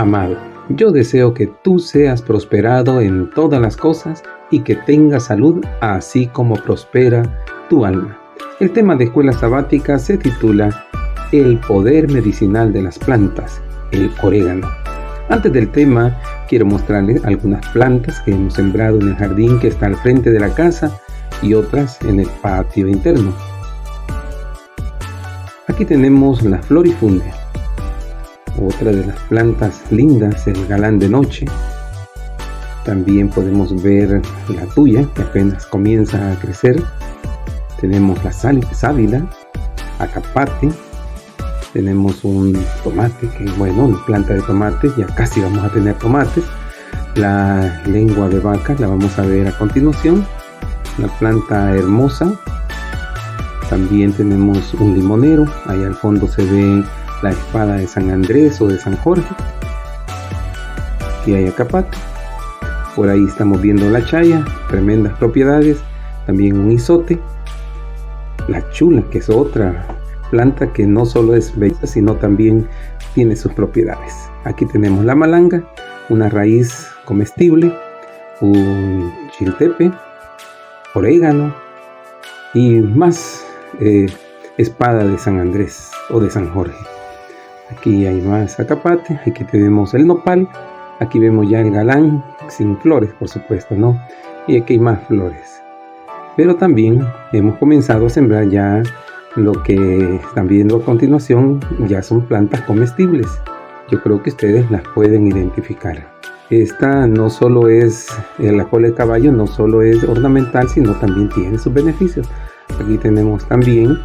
Amado, yo deseo que tú seas prosperado en todas las cosas y que tengas salud, así como prospera tu alma. El tema de escuela sabática se titula El poder medicinal de las plantas, el orégano. Antes del tema, quiero mostrarles algunas plantas que hemos sembrado en el jardín que está al frente de la casa y otras en el patio interno. Aquí tenemos la florifundia, otra de las plantas lindas, el galán de noche. También podemos ver la tuya, que apenas comienza a crecer. Tenemos la sábila, acapate. Tenemos un tomate, una planta de tomates, ya casi vamos a tener tomates. La lengua de vaca la vamos a ver a continuación. Una planta hermosa. También tenemos un limonero. Ahí al fondo se ve la espada de San Andrés o de San Jorge. Y hay acapate. Por ahí estamos viendo la chaya, tremendas propiedades. También un izote. La chula, que es otra planta que no solo es bella, sino también tiene sus propiedades. Aquí tenemos la malanga, una raíz comestible, un chiltepe, orégano y más espada de San Andrés o de San Jorge. Aquí hay más acapate, aquí tenemos el nopal, aquí vemos ya el galán, sin flores por supuesto, ¿no? Y aquí hay más flores. Pero también hemos comenzado a sembrar ya lo que están viendo a continuación, ya son plantas comestibles. Yo creo que ustedes las pueden identificar. Esta no solo es, la cola de caballo no solo es ornamental, sino también tiene sus beneficios. Aquí tenemos también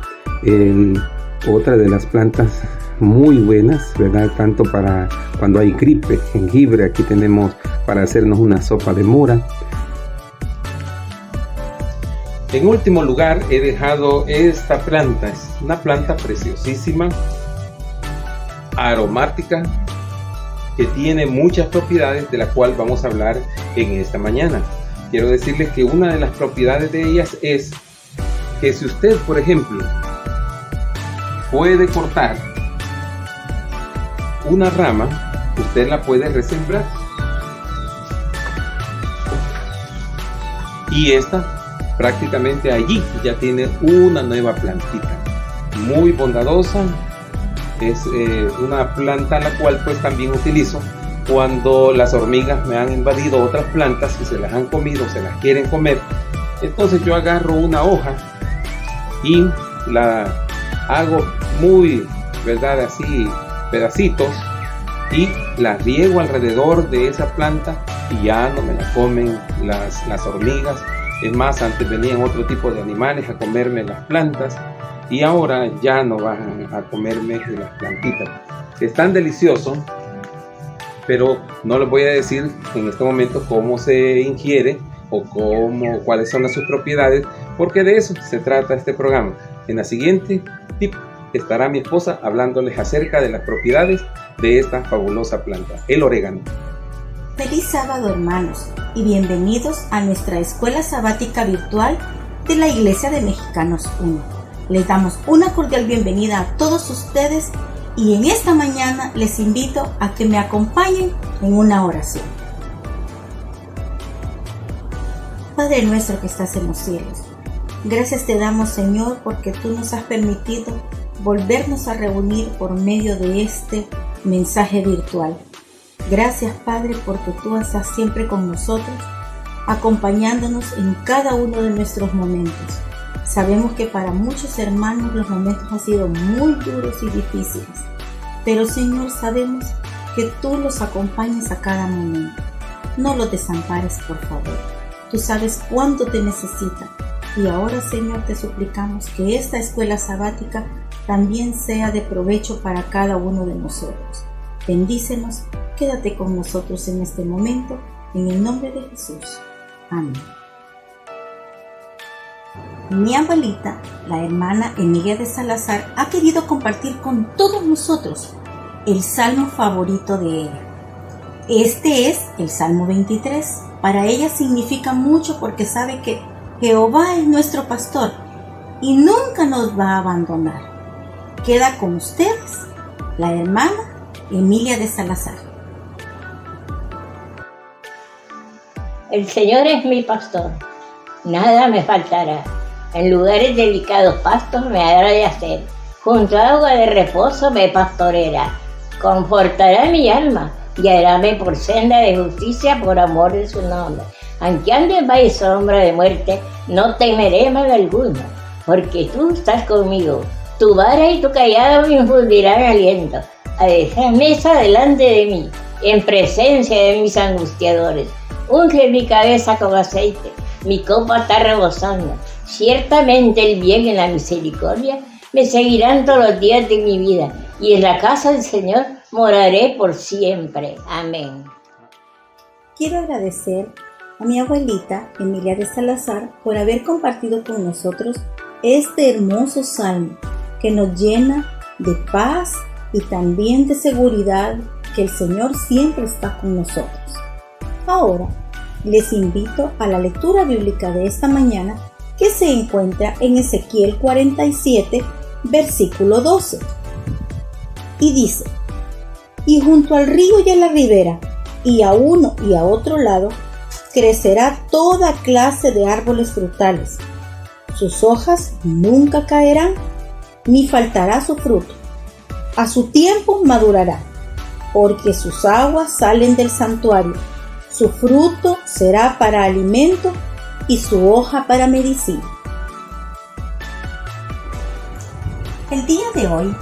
otra de las plantas muy buenas, ¿verdad? Tanto para cuando hay gripe, jengibre. Aquí tenemos para hacernos una sopa de mora. En último lugar he dejado esta planta, es una planta preciosísima, aromática, que tiene muchas propiedades de las cuales vamos a hablar en esta mañana. Quiero decirles que una de las propiedades de ellas es que si usted, por ejemplo, puede cortar una rama, usted la puede resembrar. Y esta prácticamente allí ya tiene una nueva plantita muy bondadosa. Es una planta la cual pues también utilizo cuando las hormigas me han invadido otras plantas y se las han comido, se las quieren comer. Entonces yo agarro una hoja y la hago muy, ¿verdad? Así pedacitos y la riego alrededor de esa planta y ya no me la comen las hormigas. Es más, antes venían otro tipo de animales a comerme las plantas y ahora ya no van a comerme las plantitas. Están deliciosos, pero no les voy a decir en este momento cómo se ingiere o cuáles son sus propiedades, porque de eso se trata este programa. En la siguiente tip estará mi esposa hablándoles acerca de las propiedades de esta fabulosa planta, el orégano. Feliz sábado, hermanos, y bienvenidos a nuestra escuela sabática virtual de la Iglesia de Mexicanos 1. Les damos una cordial bienvenida a todos ustedes y en esta mañana les invito a que me acompañen en una oración. Padre nuestro que estás en los cielos, gracias te damos, Señor, porque tú nos has permitido volvernos a reunir por medio de este mensaje virtual. Gracias, Padre, porque tú estás siempre con nosotros, acompañándonos en cada uno de nuestros momentos. Sabemos que para muchos hermanos los momentos han sido muy duros y difíciles, pero, Señor, sabemos que tú los acompañas a cada momento. No los desampares, por favor. Tú sabes cuánto te necesitan. Y ahora, Señor, te suplicamos que esta escuela sabática también sea de provecho para cada uno de nosotros. Bendícenos, quédate con nosotros en este momento, en el nombre de Jesús. Amén. Mi abuelita, la hermana Emilia de Salazar, ha querido compartir con todos nosotros el salmo favorito de ella. Este es el Salmo 23. Para ella significa mucho porque sabe que Jehová es nuestro pastor y nunca nos va a abandonar. Queda con ustedes la hermana Emilia de Salazar. El Señor es mi pastor, nada me faltará. En lugares delicados pastos me hará yacer, junto a agua de reposo me pastoreará. Confortará mi alma, guiaráme por senda de justicia por amor de su nombre. Aunque ande en valle sombra de muerte, no temeré mal alguno, porque tú estás conmigo. Tu vara y tu callado me infundirán aliento. Deja mesa delante de mí, en presencia de mis angustiadores. Unge mi cabeza con aceite, mi copa está rebosando. Ciertamente el bien y la misericordia me seguirán todos los días de mi vida, y en la casa del Señor moraré por siempre. Amén. Quiero agradecer a mi abuelita Emilia de Salazar por haber compartido con nosotros este hermoso salmo que nos llena de paz y también de seguridad que el Señor siempre está con nosotros. Ahora les invito a la lectura bíblica de esta mañana, que se encuentra en Ezequiel 47, versículo 12. Y dice: y junto al río y a la ribera, y a uno y a otro lado, crecerá toda clase de árboles frutales. Sus hojas nunca caerán, ni faltará su fruto. A su tiempo madurará, porque sus aguas salen del santuario. Su fruto será para alimento y su hoja para medicina. El día de hoy,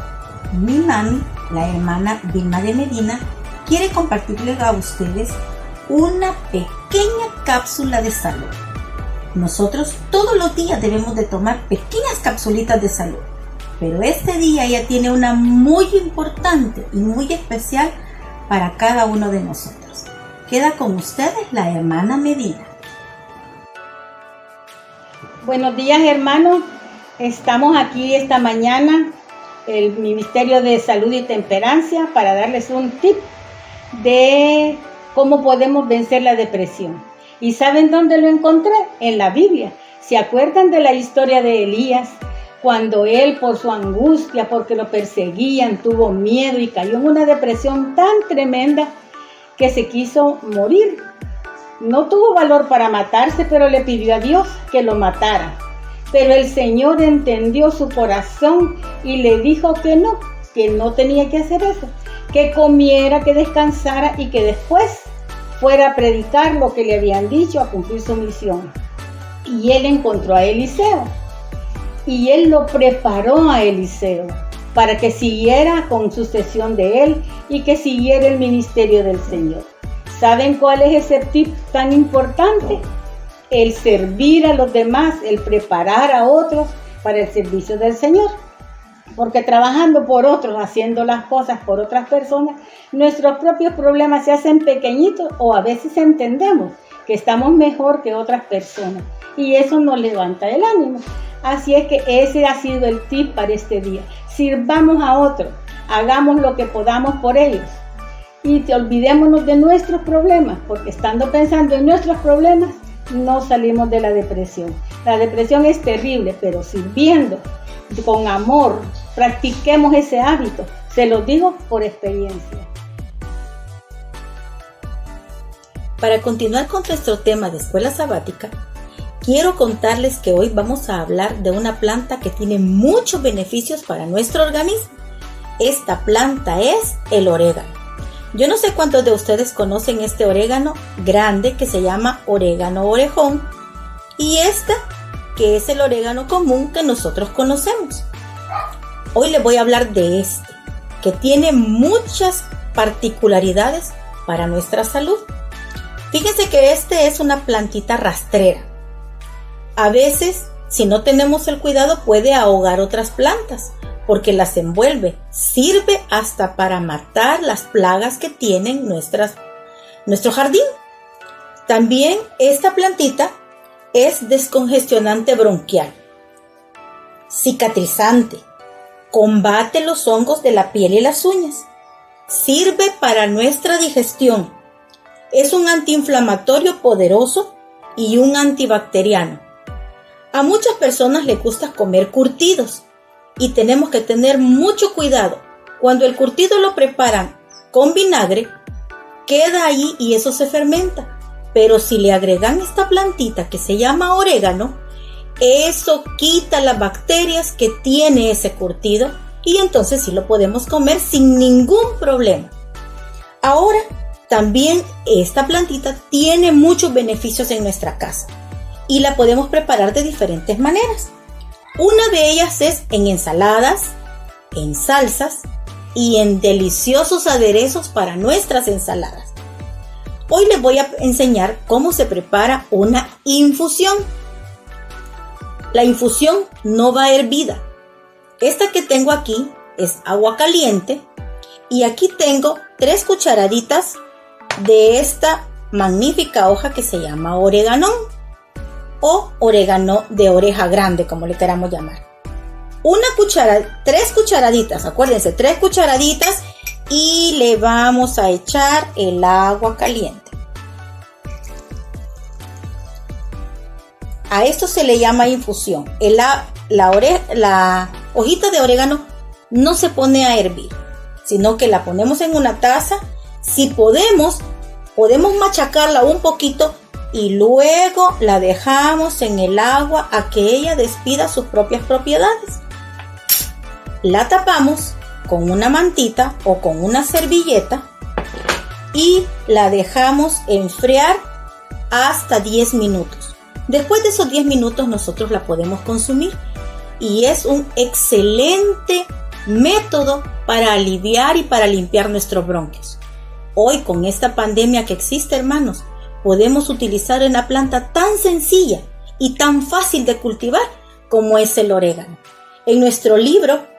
mi mami, la hermana Vilma de Medina, quiere compartirles a ustedes una pequeña cápsula de salud. Nosotros todos los días debemos de tomar pequeñas capsulitas de salud, pero este día ella tiene una muy importante y muy especial para cada uno de nosotros. Queda con ustedes la hermana Medina. Buenos días, hermanos. Estamos aquí esta mañana, el Ministerio de Salud y Temperancia, para darles un tip de cómo podemos vencer la depresión. ¿Y saben dónde lo encontré? En la Biblia. ¿Se acuerdan de la historia de Elías? Cuando él, por su angustia, porque lo perseguían, tuvo miedo y cayó en una depresión tan tremenda que se quiso morir. No tuvo valor para matarse, pero le pidió a Dios que lo matara. Pero el Señor entendió su corazón y le dijo que no tenía que hacer eso, que comiera, que descansara y que después fuera a predicar lo que le habían dicho, a cumplir su misión. Y él encontró a Eliseo y él lo preparó a Eliseo para que siguiera con sucesión de él y que siguiera el ministerio del Señor. ¿Saben cuál es ese tip tan importante? El servir a los demás, el preparar a otros para el servicio del Señor. Porque trabajando por otros, haciendo las cosas por otras personas, nuestros propios problemas se hacen pequeñitos, o a veces entendemos que estamos mejor que otras personas y eso nos levanta el ánimo. Así es que ese ha sido el tip para este día. Sirvamos a otros, hagamos lo que podamos por ellos y olvidémonos de nuestros problemas, porque estando pensando en nuestros problemas no salimos de la depresión. La depresión es terrible, pero sirviendo con amor, practiquemos ese hábito. Se los digo por experiencia. Para continuar con nuestro tema de escuela sabática, quiero contarles que hoy vamos a hablar de una planta que tiene muchos beneficios para nuestro organismo. Esta planta es el orégano. Yo no sé cuántos de ustedes conocen este orégano grande que se llama orégano orejón, y esta que es el orégano común que nosotros conocemos. Hoy les voy a hablar de este, que tiene muchas particularidades para nuestra salud. Fíjense que este es una plantita rastrera. A veces, si no tenemos el cuidado, puede ahogar otras plantas, porque las envuelve. Sirve hasta para matar las plagas que tienen nuestro jardín. También esta plantita es descongestionante bronquial, cicatrizante, combate los hongos de la piel y las uñas, sirve para nuestra digestión, es un antiinflamatorio poderoso y un antibacteriano. A muchas personas les gusta comer curtidos y tenemos que tener mucho cuidado. Cuando el curtido lo preparan con vinagre, queda ahí y eso se fermenta. Pero si le agregan esta plantita que se llama orégano, eso quita las bacterias que tiene ese curtido y entonces sí lo podemos comer sin ningún problema. Ahora, también esta plantita tiene muchos beneficios en nuestra casa y la podemos preparar de diferentes maneras. Una de ellas es en ensaladas, en salsas y en deliciosos aderezos para nuestras ensaladas. Hoy les voy a enseñar cómo se prepara una infusión. La infusión no va hervida. Esta que tengo aquí es agua caliente y aquí tengo 3 cucharaditas de esta magnífica hoja que se llama orégano o orégano de oreja grande, como le queramos llamar. 3 cucharaditas, acuérdense, 3 cucharaditas y le vamos a echar el agua caliente. A esto se le llama infusión. La hojita de orégano no se pone a hervir, sino que la ponemos en una taza. Si podemos machacarla un poquito y luego la dejamos en el agua a que ella despida sus propias propiedades. La tapamos con una mantita o con una servilleta y la dejamos enfriar hasta 10 minutos. Después de esos 10 minutos nosotros la podemos consumir y es un excelente método para aliviar y para limpiar nuestros bronquios. Hoy con esta pandemia que existe, hermanos, podemos utilizar una planta tan sencilla y tan fácil de cultivar como es el orégano. En nuestro libro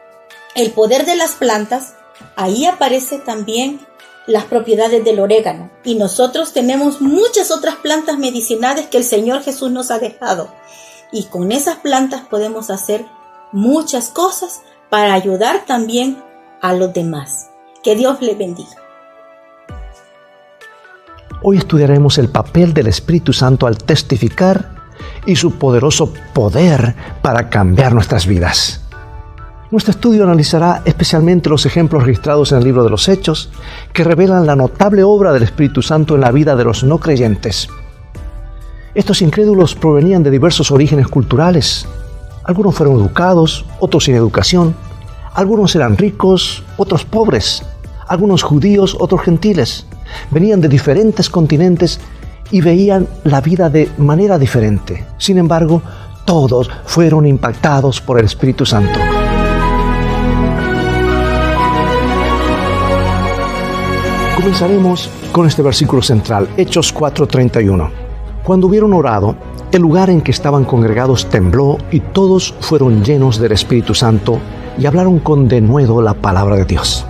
El poder de las plantas, ahí aparece también las propiedades del orégano y nosotros tenemos muchas otras plantas medicinales que el Señor Jesús nos ha dejado y con esas plantas podemos hacer muchas cosas para ayudar también a los demás. Que Dios les bendiga. Hoy estudiaremos el papel del Espíritu Santo al testificar y su poderoso poder para cambiar nuestras vidas. Nuestro estudio analizará especialmente los ejemplos registrados en el libro de los Hechos que revelan la notable obra del Espíritu Santo en la vida de los no creyentes. Estos incrédulos provenían de diversos orígenes culturales. Algunos fueron educados, otros sin educación. Algunos eran ricos, otros pobres. Algunos judíos, otros gentiles. Venían de diferentes continentes y veían la vida de manera diferente. Sin embargo, todos fueron impactados por el Espíritu Santo. Comenzaremos con este versículo central, Hechos 4:31. Cuando hubieron orado, el lugar en que estaban congregados tembló y todos fueron llenos del Espíritu Santo y hablaron con denuedo la palabra de Dios.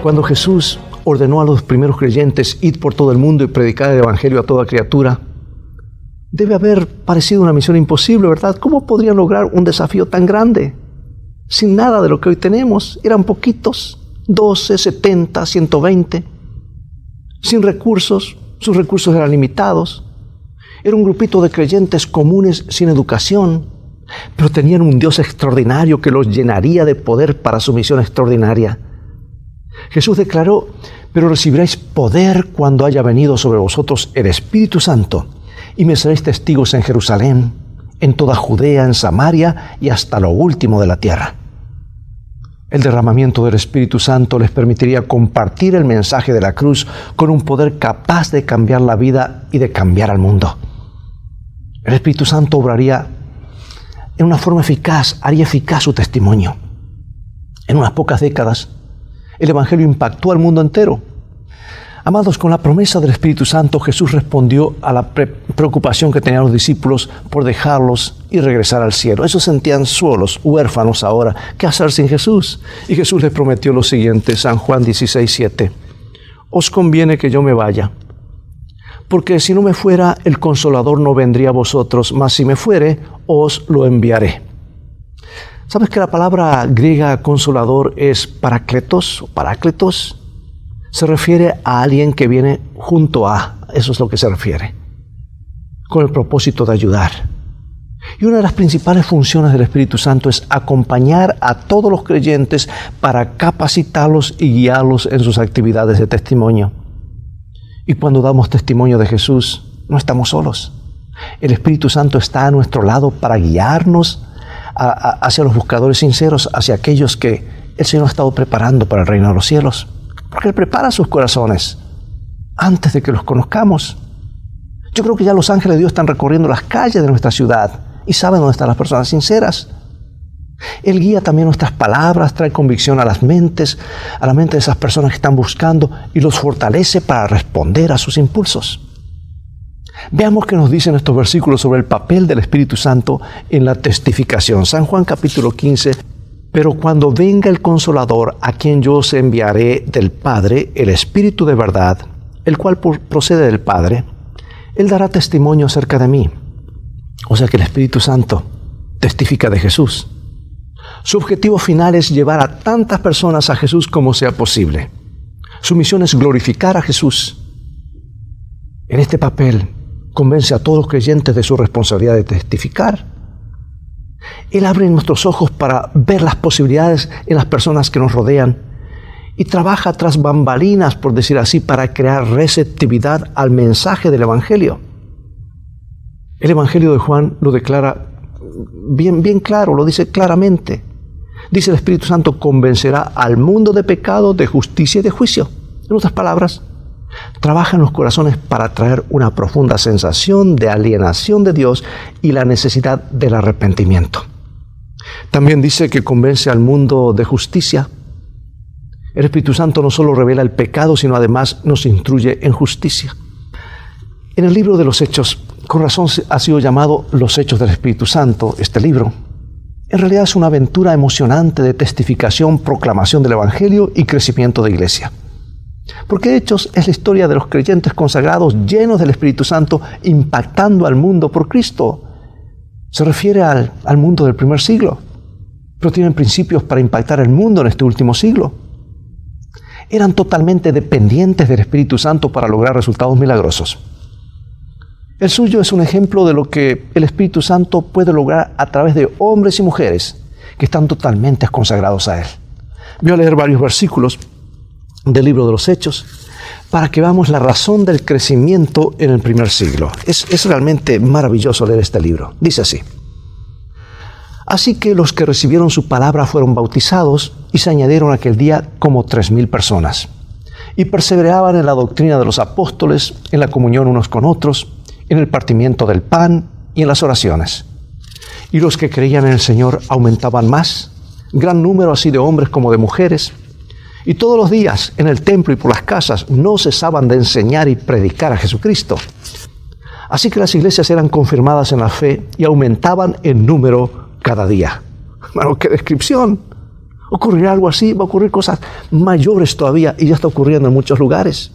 Cuando Jesús ordenó a los primeros creyentes ir por todo el mundo y predicar el Evangelio a toda criatura, debe haber parecido una misión imposible, ¿verdad? ¿Cómo podrían lograr un desafío tan grande? Sin nada de lo que hoy tenemos, eran poquitos. 12, 70, 120, sin recursos, sus recursos eran limitados. Era un grupito de creyentes comunes sin educación, pero tenían un Dios extraordinario que los llenaría de poder para su misión extraordinaria. Jesús declaró: pero recibiréis poder cuando haya venido sobre vosotros el Espíritu Santo, y me seréis testigos en Jerusalén, en toda Judea, en Samaria y hasta lo último de la tierra. El derramamiento del Espíritu Santo les permitiría compartir el mensaje de la cruz con un poder capaz de cambiar la vida y de cambiar al mundo. El Espíritu Santo obraría en una forma eficaz, haría eficaz su testimonio. En unas pocas décadas, el Evangelio impactó al mundo entero. Amados, con la promesa del Espíritu Santo, Jesús respondió a la preocupación que tenían los discípulos por dejarlos y regresar al cielo. Ellos sentían solos, huérfanos ahora. ¿Qué hacer sin Jesús? Y Jesús les prometió lo siguiente, San Juan 16:7. Os conviene que yo me vaya, porque si no me fuera, el Consolador no vendría a vosotros, mas si me fuere, os lo enviaré. ¿Sabes que la palabra griega consolador es parakletos o parácletos? Se refiere a alguien que viene junto a, eso es lo que se refiere, con el propósito de ayudar. Y una de las principales funciones del Espíritu Santo es acompañar a todos los creyentes para capacitarlos y guiarlos en sus actividades de testimonio. Y cuando damos testimonio de Jesús, no estamos solos. El Espíritu Santo está a nuestro lado para guiarnos hacia los buscadores sinceros, hacia aquellos que el Señor ha estado preparando para el reino de los cielos. Porque Él prepara sus corazones antes de que los conozcamos. Yo creo que ya los ángeles de Dios están recorriendo las calles de nuestra ciudad y saben dónde están las personas sinceras. Él guía también nuestras palabras, trae convicción a la mente de esas personas que están buscando y los fortalece para responder a sus impulsos. Veamos qué nos dicen estos versículos sobre el papel del Espíritu Santo en la testificación. San Juan capítulo 15. Pero cuando venga el Consolador, a quien yo os enviaré del Padre, el Espíritu de verdad, el cual procede del Padre, Él dará testimonio acerca de mí. O sea que el Espíritu Santo testifica de Jesús. Su objetivo final es llevar a tantas personas a Jesús como sea posible. Su misión es glorificar a Jesús. En este papel convence a todos los creyentes de su responsabilidad de testificar. Él abre nuestros ojos para ver las posibilidades en las personas que nos rodean y trabaja tras bambalinas, por decir así, para crear receptividad al mensaje del Evangelio. El Evangelio de Juan lo declara bien claro, lo dice claramente. Dice: el Espíritu Santo convencerá al mundo de pecado, de justicia y de juicio. En otras palabras, trabaja en los corazones para traer una profunda sensación de alienación de Dios y la necesidad del arrepentimiento. También dice que convence al mundo de justicia. El Espíritu Santo no solo revela el pecado, sino además nos instruye en justicia. En el libro de los Hechos, con razón ha sido llamado Los Hechos del Espíritu Santo, este libro. En realidad es una aventura emocionante de testificación, proclamación del Evangelio y crecimiento de iglesia. Porque Hechos es la historia de los creyentes consagrados llenos del Espíritu Santo impactando al mundo por Cristo. Se refiere al mundo del primer siglo, pero tienen principios para impactar el mundo en este último siglo. Eran totalmente dependientes del Espíritu Santo para lograr resultados milagrosos. El suyo es un ejemplo de lo que el Espíritu Santo puede lograr a través de hombres y mujeres que están totalmente consagrados a Él. Voy a leer varios versículos del libro de los Hechos para que veamos la razón del crecimiento en el primer siglo. Es realmente maravilloso leer este libro. Dice así: así que los que recibieron su palabra fueron bautizados y se añadieron aquel día como 3,000 personas. Y perseveraban en la doctrina de los apóstoles, en la comunión unos con otros, en el partimiento del pan y en las oraciones. Y los que creían en el Señor aumentaban más, gran número así de hombres como de mujeres. Y todos los días en el templo y por las casas no cesaban de enseñar y predicar a Jesucristo. Así que las iglesias eran confirmadas en la fe y aumentaban en número cada día. Bueno, qué descripción. ¿Ocurrirá algo así? Va a ocurrir cosas mayores todavía y ya está ocurriendo en muchos lugares.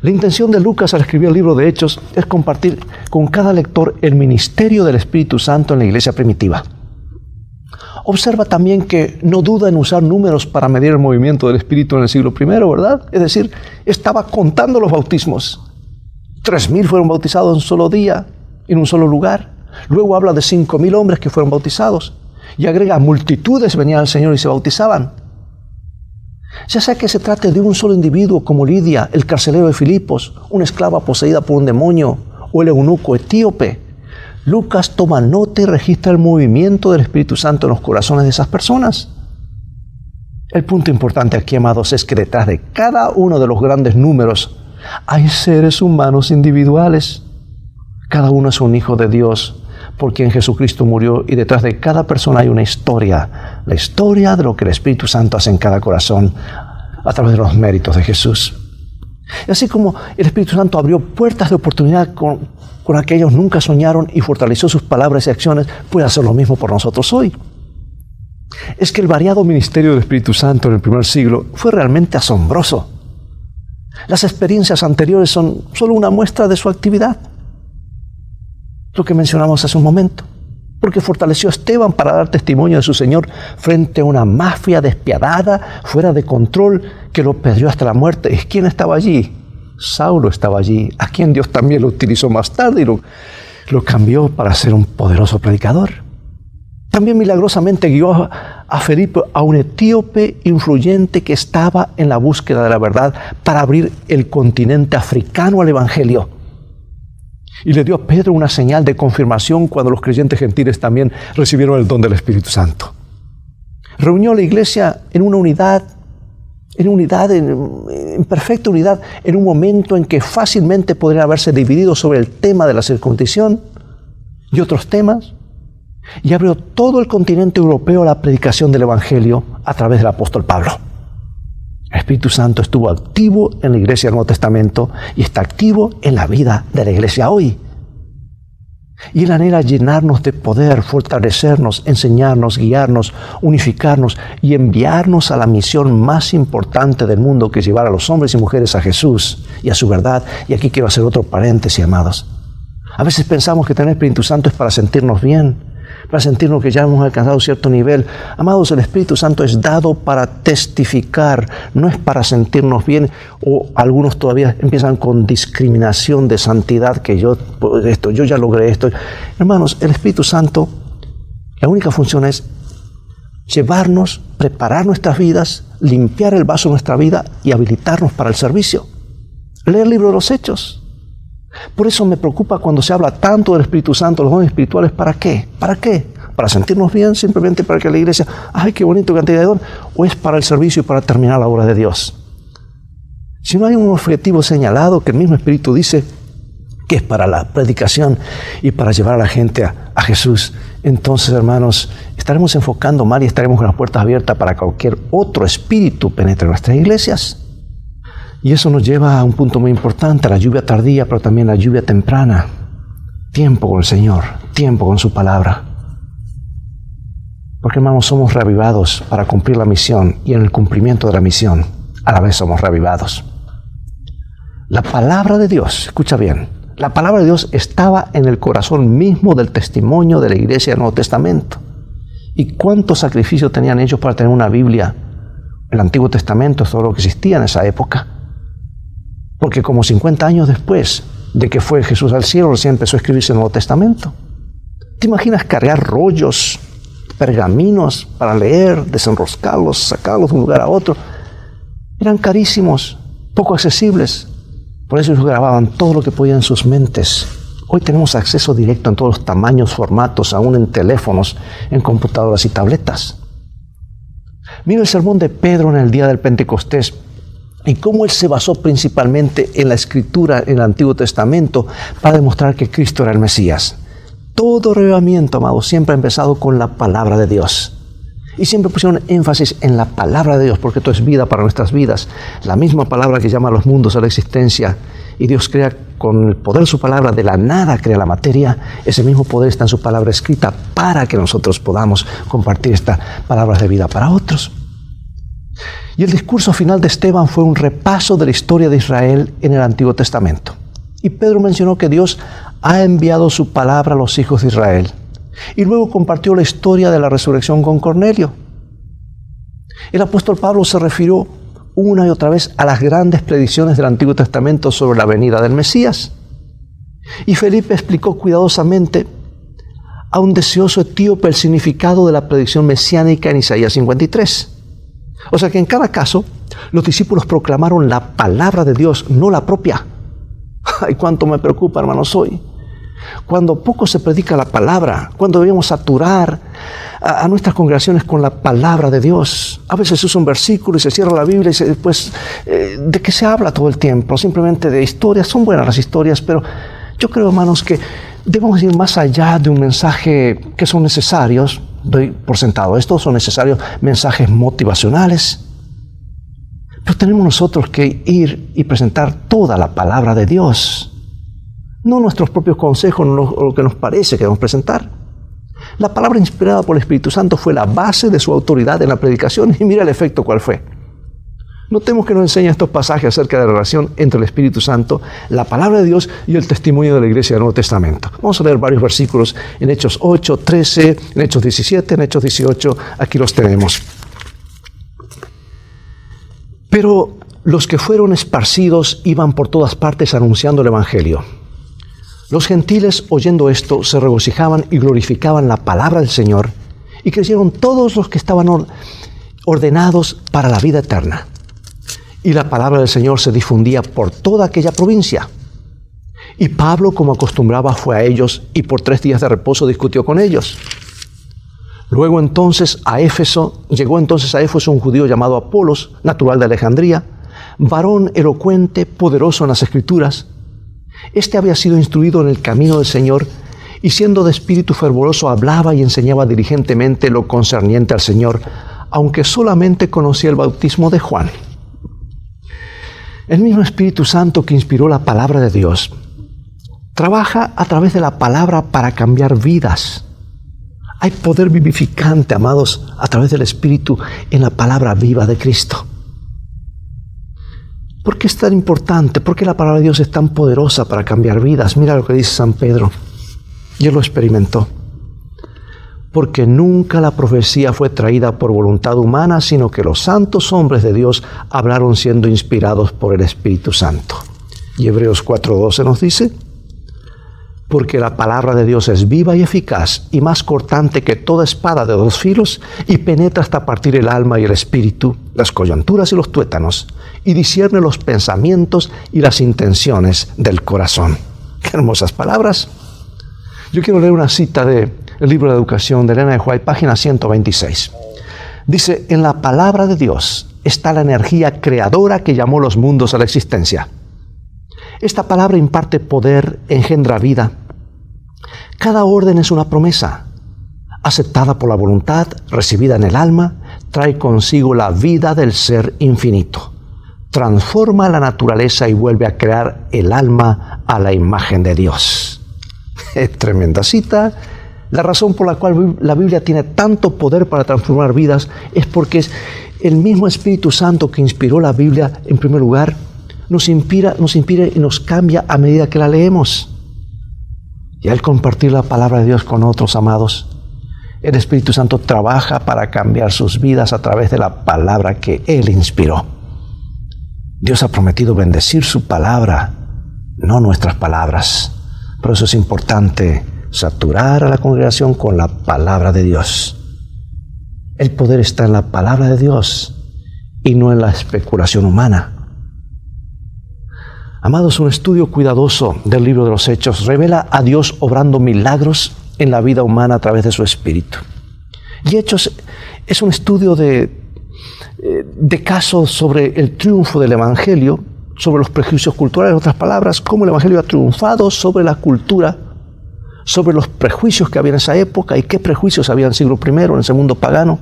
La intención de Lucas al escribir el libro de Hechos es compartir con cada lector el ministerio del Espíritu Santo en la iglesia primitiva. Observa también que no duda en usar números para medir el movimiento del Espíritu en el siglo I, ¿verdad? Es decir, estaba contando los bautismos. 3,000 fueron bautizados en un solo día, en un solo lugar. Luego habla de 5,000 hombres que fueron bautizados. Y agrega, multitudes venían al Señor y se bautizaban. Ya sea que se trate de un solo individuo como Lidia, el carcelero de Filipos, una esclava poseída por un demonio, o el eunuco etíope, Lucas toma nota y registra el movimiento del Espíritu Santo en los corazones de esas personas. El punto importante aquí, amados, es que detrás de cada uno de los grandes números hay seres humanos individuales. Cada uno es un hijo de Dios por quien Jesucristo murió, y detrás de cada persona hay una historia, la historia de lo que el Espíritu Santo hace en cada corazón a través de los méritos de Jesús. Y así como el Espíritu Santo abrió puertas de oportunidad con aquellos que nunca soñaron y fortaleció sus palabras y acciones, puede hacer lo mismo por nosotros hoy. Es que el variado ministerio del Espíritu Santo en el primer siglo fue realmente asombroso. Las experiencias anteriores son solo una muestra de su actividad. Lo que mencionamos hace un momento, porque fortaleció a Esteban para dar testimonio de su Señor frente a una mafia despiadada, fuera de control, que lo apedreó hasta la muerte. ¿Y quién estaba allí? Saulo estaba allí, a quien Dios también lo utilizó más tarde y lo cambió para ser un poderoso predicador. También milagrosamente guió a Felipe, a un etíope influyente que estaba en la búsqueda de la verdad para abrir el continente africano al Evangelio. Y le dio a Pedro una señal de confirmación cuando los creyentes gentiles también recibieron el don del Espíritu Santo. Reunió a la iglesia en una unidad, en perfecta unidad, en un momento en que fácilmente podrían haberse dividido sobre el tema de la circuncisión y otros temas, y abrió todo el continente europeo a la predicación del Evangelio a través del apóstol Pablo. El Espíritu Santo estuvo activo en la iglesia del Nuevo Testamento y está activo en la vida de la iglesia hoy. Y Él anhela llenarnos de poder, fortalecernos, enseñarnos, guiarnos, unificarnos y enviarnos a la misión más importante del mundo, que es llevar a los hombres y mujeres a Jesús y a su verdad. Y aquí quiero hacer otro paréntesis, amados. A veces pensamos que tener Espíritu Santo es para sentirnos bien, para sentirnos que ya hemos alcanzado cierto nivel. Amados, el Espíritu Santo es dado para testificar, no es para sentirnos bien. O algunos todavía empiezan con discriminación de santidad, que yo ya logré esto. Hermanos, el Espíritu Santo, la única función es llevarnos, preparar nuestras vidas, limpiar el vaso de nuestra vida y habilitarnos para el servicio. Leer el libro de los Hechos. Por eso me preocupa cuando se habla tanto del Espíritu Santo, los dones espirituales. ¿Para qué? ¿Para qué? ¿Para sentirnos bien? ¿Simplemente para que la iglesia, ay, qué bonito cantidad de don? ¿O es para el servicio y para terminar la obra de Dios? Si no hay un objetivo señalado, que el mismo Espíritu dice que es para la predicación y para llevar a la gente a Jesús, entonces, hermanos, estaremos enfocando mal y estaremos con las puertas abiertas para que cualquier otro espíritu penetre en nuestras iglesias. Y eso nos lleva a un punto muy importante, a la lluvia tardía, pero también la lluvia temprana. Tiempo con el Señor, tiempo con su palabra. Porque, hermanos, somos reavivados para cumplir la misión, y en el cumplimiento de la misión, a la vez somos reavivados. La palabra de Dios, escucha bien, la palabra de Dios estaba en el corazón mismo del testimonio de la iglesia del Nuevo Testamento. ¿Y cuánto sacrificio tenían ellos para tener una Biblia? El Antiguo Testamento es todo lo que existía en esa época. Porque como 50 años después de que fue Jesús al cielo, recién empezó a escribirse el Nuevo Testamento. ¿Te imaginas cargar rollos, pergaminos para leer, desenroscarlos, sacarlos de un lugar a otro? Eran carísimos, poco accesibles. Por eso ellos grababan todo lo que podían en sus mentes. Hoy tenemos acceso directo en todos los tamaños, formatos, aún en teléfonos, en computadoras y tabletas. Mira el sermón de Pedro en el día del Pentecostés, y cómo él se basó principalmente en la Escritura, en el Antiguo Testamento, para demostrar que Cristo era el Mesías. Todo avivamiento, amados, siempre ha empezado con la palabra de Dios. Y siempre pusieron énfasis en la palabra de Dios, porque esto es vida para nuestras vidas. La misma palabra que llama a los mundos a la existencia, y Dios crea con el poder de su palabra, de la nada crea la materia. Ese mismo poder está en su palabra escrita para que nosotros podamos compartir estas palabras de vida para otros. Y el discurso final de Esteban fue un repaso de la historia de Israel en el Antiguo Testamento. Y Pedro mencionó que Dios ha enviado su palabra a los hijos de Israel. Y luego compartió la historia de la resurrección con Cornelio. El apóstol Pablo se refirió una y otra vez a las grandes predicciones del Antiguo Testamento sobre la venida del Mesías. Y Felipe explicó cuidadosamente a un deseoso etíope el significado de la predicción mesiánica en Isaías 53. O sea que en cada caso, los discípulos proclamaron la palabra de Dios, no la propia. Ay, cuánto me preocupa, hermanos, hoy. Cuando poco se predica la palabra, cuando debemos saturar a nuestras congregaciones con la palabra de Dios. A veces se usa un versículo y se cierra la Biblia y después, ¿de qué se habla todo el tiempo? Simplemente de historias. Son buenas las historias, pero yo creo, hermanos, que debemos ir más allá de un mensaje que son necesarios. Doy por sentado esto, son necesarios mensajes motivacionales. Pero tenemos nosotros que ir y presentar toda la palabra de Dios. No nuestros propios consejos, no lo que nos parece que debemos presentar. La palabra inspirada por el Espíritu Santo fue la base de su autoridad en la predicación, y mira el efecto cuál fue. Notemos que nos enseña estos pasajes acerca de la relación entre el Espíritu Santo, la palabra de Dios y el testimonio de la iglesia del Nuevo Testamento. Vamos a leer varios versículos en Hechos 8, 13, en Hechos 17, en Hechos 18, aquí los tenemos. Pero los que fueron esparcidos iban por todas partes anunciando el Evangelio. Los gentiles, oyendo esto, se regocijaban y glorificaban la palabra del Señor, y creyeron todos los que estaban ordenados para la vida eterna. Y la palabra del Señor se difundía por toda aquella provincia. Y Pablo, como acostumbraba, fue a ellos y por 3 días de reposo discutió con ellos. Luego llegó entonces a Éfeso un judío llamado Apolos, natural de Alejandría, varón elocuente, poderoso en las Escrituras. Este había sido instruido en el camino del Señor y siendo de espíritu fervoroso hablaba y enseñaba diligentemente lo concerniente al Señor, aunque solamente conocía el bautismo de Juan. El mismo Espíritu Santo que inspiró la palabra de Dios trabaja a través de la palabra para cambiar vidas. Hay poder vivificante, amados, a través del Espíritu en la palabra viva de Cristo. ¿Por qué es tan importante? ¿Por qué la palabra de Dios es tan poderosa para cambiar vidas? Mira lo que dice San Pedro. Y él lo experimentó. Porque nunca la profecía fue traída por voluntad humana, sino que los santos hombres de Dios hablaron siendo inspirados por el Espíritu Santo. Y Hebreos 4:12 nos dice: porque la palabra de Dios es viva y eficaz y más cortante que toda espada de 2 filos y penetra hasta partir el alma y el espíritu, las coyunturas y los tuétanos, y discierne los pensamientos y las intenciones del corazón. ¡Qué hermosas palabras! Yo quiero leer una cita del libro de Educación de Elena de White, página 126. Dice: en la palabra de Dios está la energía creadora que llamó los mundos a la existencia. Esta palabra imparte poder, engendra vida. Cada orden es una promesa, aceptada por la voluntad, recibida en el alma, trae consigo la vida del ser infinito. Transforma la naturaleza y vuelve a crear el alma a la imagen de Dios. Es tremenda cita. La razón por la cual la Biblia tiene tanto poder para transformar vidas es porque es el mismo Espíritu Santo que inspiró la Biblia en primer lugar. Nos inspira y nos cambia a medida que la leemos. Y al compartir la palabra de Dios con otros, amados, el Espíritu Santo trabaja para cambiar sus vidas a través de la palabra que Él inspiró. Dios ha prometido bendecir su palabra, no nuestras palabras. Por eso es importante saturar a la congregación con la palabra de Dios. El poder está en la palabra de Dios y no en la especulación humana. Amados, un estudio cuidadoso del libro de los Hechos revela a Dios obrando milagros en la vida humana a través de su Espíritu. Y Hechos es un estudio de casos sobre el triunfo del Evangelio, sobre los prejuicios culturales, en otras palabras, cómo el Evangelio ha triunfado sobre la cultura, sobre los prejuicios que había en esa época y qué prejuicios había en el siglo I, en ese mundo pagano,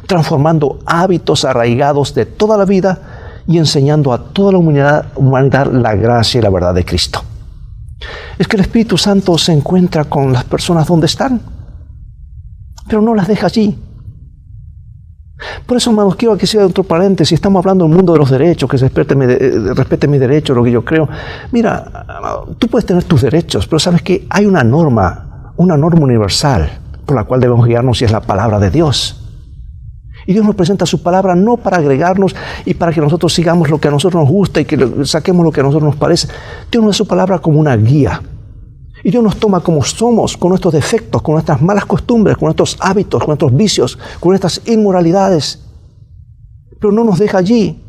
transformando hábitos arraigados de toda la vida y enseñando a toda la humanidad la gracia y la verdad de Cristo. Es que el Espíritu Santo se encuentra con las personas donde están, pero no las deja allí. Por eso, hermanos, quiero que sea otro paréntesis. Estamos hablando del mundo de los derechos, que se respete mi derecho, lo que yo creo. Mira, tú puedes tener tus derechos, pero sabes que hay una norma universal por la cual debemos guiarnos y es la palabra de Dios. Y Dios nos presenta su palabra no para agregarnos y para que nosotros sigamos lo que a nosotros nos gusta y que saquemos lo que a nosotros nos parece. Dios nos da su palabra como una guía. Y Dios nos toma como somos, con nuestros defectos, con nuestras malas costumbres, con nuestros hábitos, con nuestros vicios, con nuestras inmoralidades. Pero no nos deja allí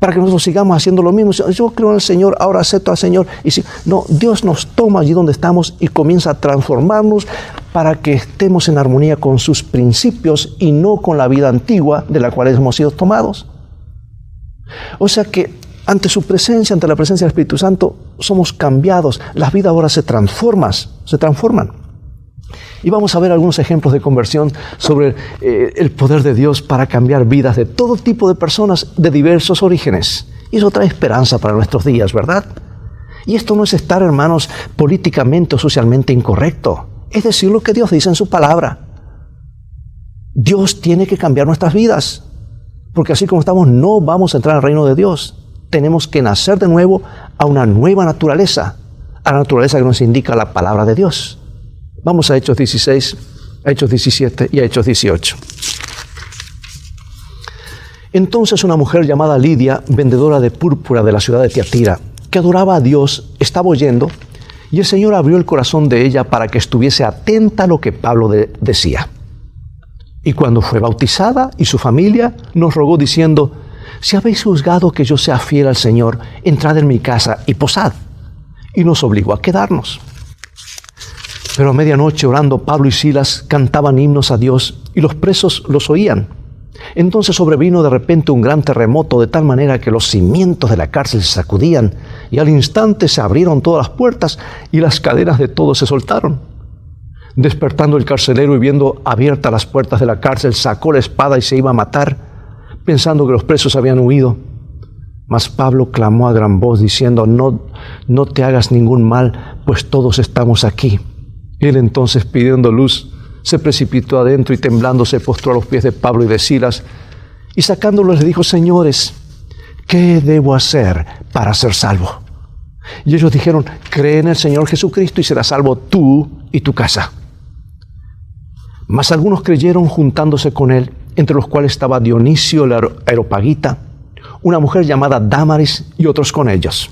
para que nosotros sigamos haciendo lo mismo. Yo creo en el Señor, ahora acepto al Señor. Y si, no, Dios nos toma allí donde estamos y comienza a transformarnos para que estemos en armonía con sus principios y no con la vida antigua de la cual hemos sido tomados. O sea que ante su presencia, ante la presencia del Espíritu Santo, somos cambiados. Las vidas ahora se transforman. Y vamos a ver algunos ejemplos de conversión sobre el poder de Dios para cambiar vidas de todo tipo de personas de diversos orígenes. Y eso trae esperanza para nuestros días, ¿verdad? Y esto no es estar, hermanos, políticamente o socialmente incorrecto. Es decir, lo que Dios dice en su palabra. Dios tiene que cambiar nuestras vidas. Porque así como estamos, no vamos a entrar al reino de Dios. Tenemos que nacer de nuevo a una nueva naturaleza. A la naturaleza que nos indica la palabra de Dios. Vamos a Hechos 16, a Hechos 17 y a Hechos 18. Entonces una mujer llamada Lidia, vendedora de púrpura de la ciudad de Tiatira, que adoraba a Dios, estaba oyendo, y el Señor abrió el corazón de ella para que estuviese atenta a lo que Pablo decía. Y cuando fue bautizada y su familia, nos rogó diciendo: si habéis juzgado que yo sea fiel al Señor, entrad en mi casa y posad. Y nos obligó a quedarnos. Pero a medianoche, orando, Pablo y Silas cantaban himnos a Dios y los presos los oían. Entonces sobrevino de repente un gran terremoto, de tal manera que los cimientos de la cárcel se sacudían, y al instante se abrieron todas las puertas y las cadenas de todos se soltaron. Despertando el carcelero y viendo abiertas las puertas de la cárcel, sacó la espada y se iba a matar, pensando que los presos habían huido. Mas Pablo clamó a gran voz diciendo: no te hagas ningún mal, pues todos estamos aquí. Él entonces, pidiendo luz, se precipitó adentro y temblando se postró a los pies de Pablo y de Silas, y sacándolos le dijo: señores, ¿qué debo hacer para ser salvo? Y ellos dijeron: cree en el Señor Jesucristo y serás salvo tú y tu casa. Mas algunos creyeron juntándose con él, entre los cuales estaba Dionisio el Areopagita, una mujer llamada Dámaris y otros con ellos.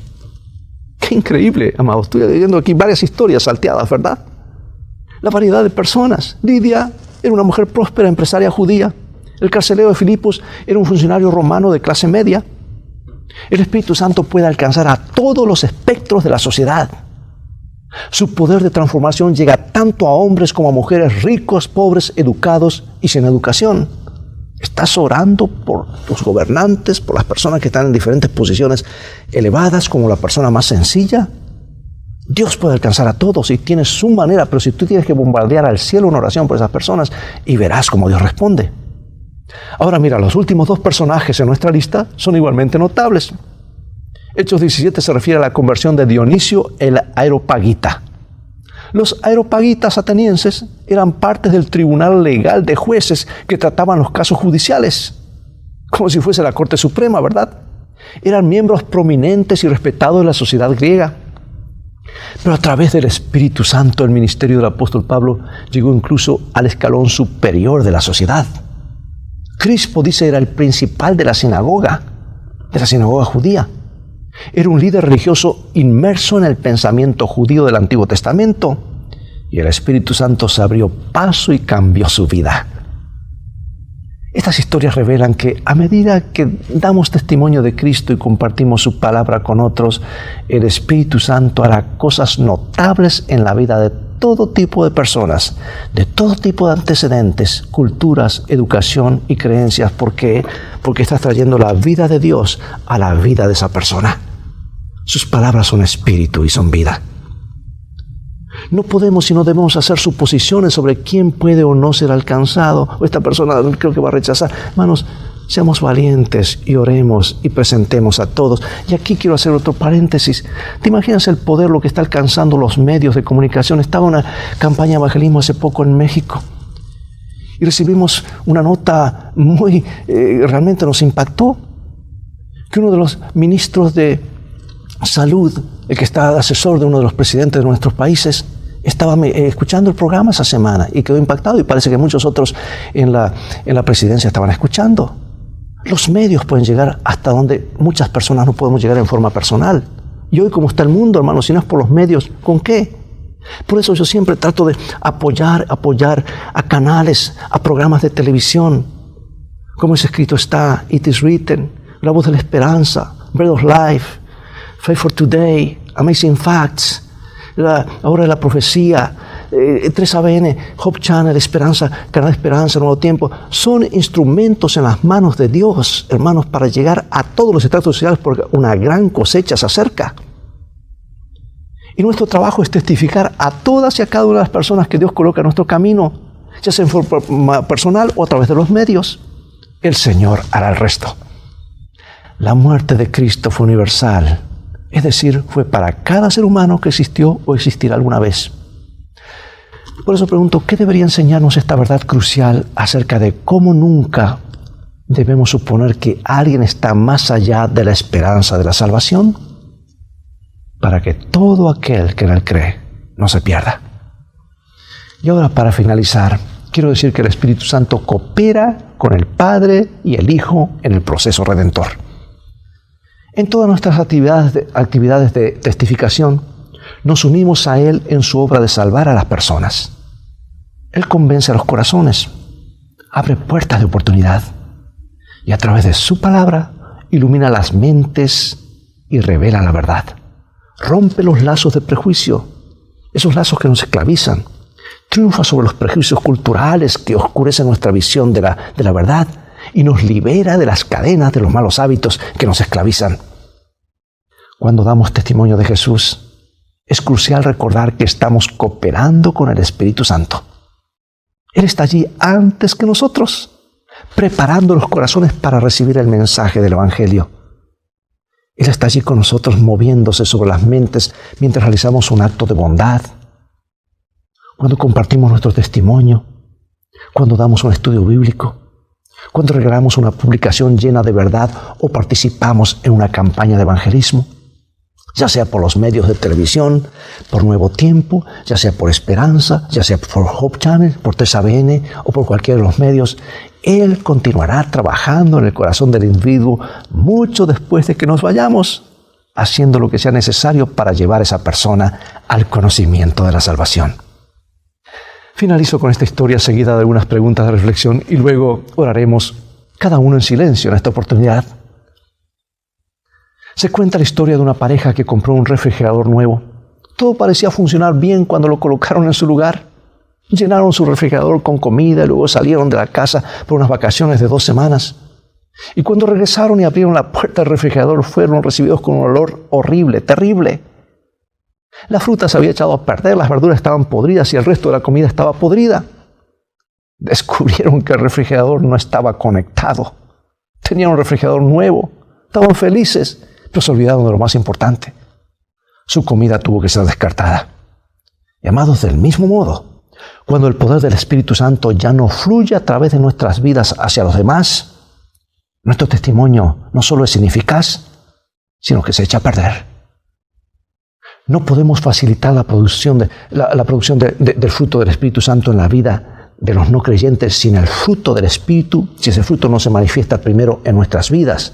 ¡Qué increíble, amados! Estoy leyendo aquí varias historias salteadas, ¿verdad? La variedad de personas. Lidia era una mujer próspera, empresaria judía. El carcelero de Filipos era un funcionario romano de clase media. El Espíritu Santo puede alcanzar a todos los espectros de la sociedad. Su poder de transformación llega tanto a hombres como a mujeres, ricos, pobres, educados y sin educación. ¿Estás orando por tus gobernantes, por las personas que están en diferentes posiciones elevadas, como la persona más sencilla? Dios puede alcanzar a todos y tiene su manera, pero si tú tienes que bombardear al cielo una oración por esas personas, y verás cómo Dios responde. Ahora mira, los últimos dos personajes en nuestra lista son igualmente notables. Hechos 17 se refiere a la conversión de Dionisio el Areopagita. Los areopagitas atenienses eran parte del tribunal legal de jueces que trataban los casos judiciales, como si fuese la Corte Suprema, ¿verdad? Eran miembros prominentes y respetados de la sociedad griega. Pero a través del Espíritu Santo, el ministerio del apóstol Pablo llegó incluso al escalón superior de la sociedad. Crispo, dice, era el principal de la sinagoga judía. Era un líder religioso inmerso en el pensamiento judío del Antiguo Testamento, y el Espíritu Santo se abrió paso y cambió su vida. Estas historias revelan que a medida que damos testimonio de Cristo y compartimos su palabra con otros, el Espíritu Santo hará cosas notables en la vida de todo tipo de personas, de todo tipo de antecedentes, culturas, educación y creencias. ¿Por qué? Porque estás trayendo la vida de Dios a la vida de esa persona. Sus palabras son espíritu y son vida. No podemos y no debemos hacer suposiciones sobre quién puede o no ser alcanzado, o esta persona creo que va a rechazar. Hermanos, seamos valientes y oremos y presentemos a todos. Y aquí quiero hacer otro paréntesis. ¿Te imaginas el poder, lo que está alcanzando los medios de comunicación? Estaba una campaña de evangelismo hace poco en México y recibimos una nota realmente nos impactó, que uno de los ministros de Salud, el que está asesor de uno de los presidentes de nuestros países, estaba escuchando el programa esa semana y quedó impactado, y parece que muchos otros en la presidencia estaban escuchando. Los medios pueden llegar hasta donde muchas personas no podemos llegar en forma personal. Y hoy, como está el mundo, hermanos, si no es por los medios, ¿con qué? Por eso yo siempre trato de apoyar a canales, a programas de televisión, como es escrito está, It is Written, La Voz de la Esperanza, Bread of Life, Faith for Today, Amazing Facts, la Hora de la Profecía, 3ABN, Hope Channel, Esperanza, Canal Esperanza, Nuevo Tiempo. Son instrumentos en las manos de Dios, hermanos, para llegar a todos los estratos sociales, porque una gran cosecha se acerca. Y nuestro trabajo es testificar a todas y a cada una de las personas que Dios coloca en nuestro camino, ya sea en forma personal o a través de los medios. El Señor hará el resto. La muerte de Cristo fue universal. Es decir, fue para cada ser humano que existió o existirá alguna vez. Por eso pregunto, ¿qué debería enseñarnos esta verdad crucial acerca de cómo nunca debemos suponer que alguien está más allá de la esperanza de la salvación? Para que todo aquel que en él cree no se pierda. Y ahora, para finalizar, quiero decir que el Espíritu Santo coopera con el Padre y el Hijo en el proceso redentor. En todas nuestras actividades de testificación, nos unimos a Él en su obra de salvar a las personas. Él convence a los corazones. abre puertas de oportunidad y a través de su palabra ilumina las mentes y revela la verdad. Rompe los lazos de prejuicio, esos lazos que nos esclavizan. Triunfa sobre los prejuicios culturales que oscurecen nuestra visión de la verdad y nos libera de las cadenas de los malos hábitos que nos esclavizan. Cuando damos testimonio de Jesús, es crucial recordar que estamos cooperando con el Espíritu Santo. Él está allí antes que nosotros, preparando los corazones para recibir el mensaje del Evangelio. Él está allí con nosotros moviéndose sobre las mentes mientras realizamos un acto de bondad, cuando compartimos nuestro testimonio, cuando damos un estudio bíblico, cuando regalamos una publicación llena de verdad o participamos en una campaña de evangelismo, ya sea por los medios de televisión, por Nuevo Tiempo, ya sea por Esperanza, ya sea por Hope Channel, por TSABN o por cualquiera de los medios. Él continuará trabajando en el corazón del individuo mucho después de que nos vayamos, haciendo lo que sea necesario para llevar a esa persona al conocimiento de la salvación. Finalizo con esta historia seguida de algunas preguntas de reflexión y luego oraremos cada uno en silencio en esta oportunidad. Se cuenta la historia de una pareja que compró un refrigerador nuevo. Todo parecía funcionar bien cuando lo colocaron en su lugar. Llenaron su refrigerador con comida y luego salieron de la casa por unas vacaciones de 2 semanas. Y cuando regresaron y abrieron la puerta del refrigerador, fueron recibidos con un olor horrible, terrible. La fruta se había echado a perder, las verduras estaban podridas y el resto de la comida estaba podrida. Descubrieron que el refrigerador no estaba conectado. Tenían un refrigerador nuevo. Estaban felices, pero se olvidaron de lo más importante. Su comida tuvo que ser descartada. Y amados, del mismo modo, cuando el poder del Espíritu Santo ya no fluye a través de nuestras vidas hacia los demás, nuestro testimonio no solo es ineficaz, sino que se echa a perder. No podemos facilitar la producción del fruto del Espíritu Santo en la vida de los no creyentes sin el fruto del Espíritu, si ese fruto no se manifiesta primero en nuestras vidas.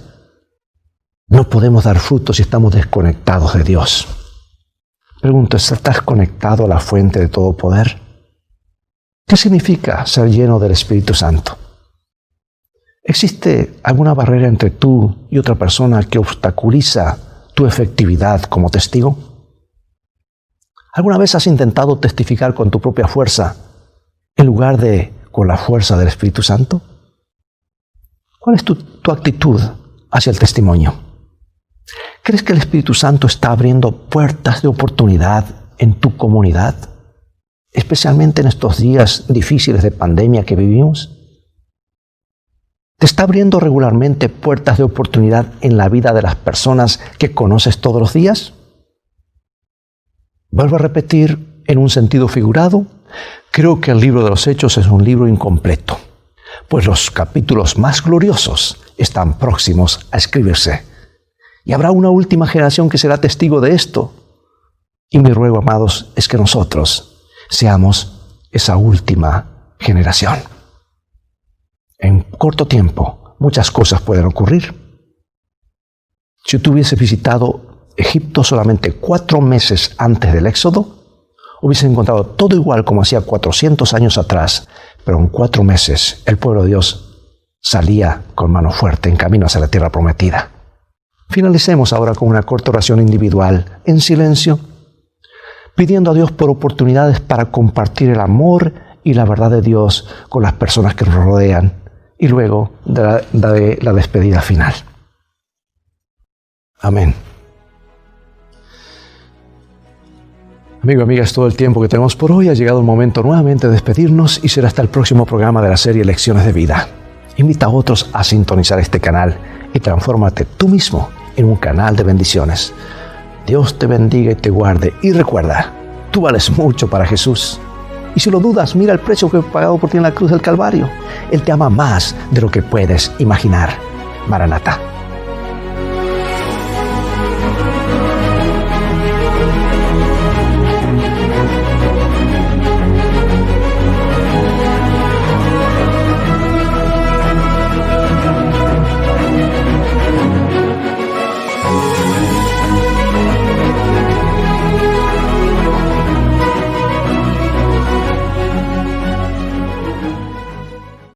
No podemos dar fruto si estamos desconectados de Dios. Pregunto, ¿estás conectado a la fuente de todo poder? ¿Qué significa ser lleno del Espíritu Santo? ¿Existe alguna barrera entre tú y otra persona que obstaculiza tu efectividad como testigo? ¿Alguna vez has intentado testificar con tu propia fuerza en lugar de con la fuerza del Espíritu Santo? ¿Cuál es tu actitud hacia el testimonio? ¿Crees que el Espíritu Santo está abriendo puertas de oportunidad en tu comunidad, especialmente en estos días difíciles de pandemia que vivimos? ¿Te está abriendo regularmente puertas de oportunidad en la vida de las personas que conoces todos los días? Vuelvo a repetir, en un sentido figurado, creo que el libro de los Hechos es un libro incompleto, pues los capítulos más gloriosos están próximos a escribirse. Y habrá una última generación que será testigo de esto. Y mi ruego, amados, es que nosotros seamos esa última generación. En corto tiempo, muchas cosas pueden ocurrir. Si tú hubieses visitado Egipto solamente 4 meses antes del Éxodo, hubiese encontrado todo igual como hacía 400 años atrás, pero en 4 meses el pueblo de Dios salía con mano fuerte en camino hacia la tierra prometida. Finalicemos ahora con una corta oración individual, en silencio, pidiendo a Dios por oportunidades para compartir el amor y la verdad de Dios con las personas que nos rodean, y luego daré la despedida final. Amén. Amigo, amiga, es todo el tiempo que tenemos por hoy. Ha llegado el momento nuevamente de despedirnos y será hasta el próximo programa de la serie Lecciones de Vida. Invita a otros a sintonizar este canal y transfórmate tú mismo en un canal de bendiciones. Dios te bendiga y te guarde. Y recuerda, tú vales mucho para Jesús. Y si lo dudas, mira el precio que he pagado por ti en la cruz del Calvario. Él te ama más de lo que puedes imaginar. Maranatá.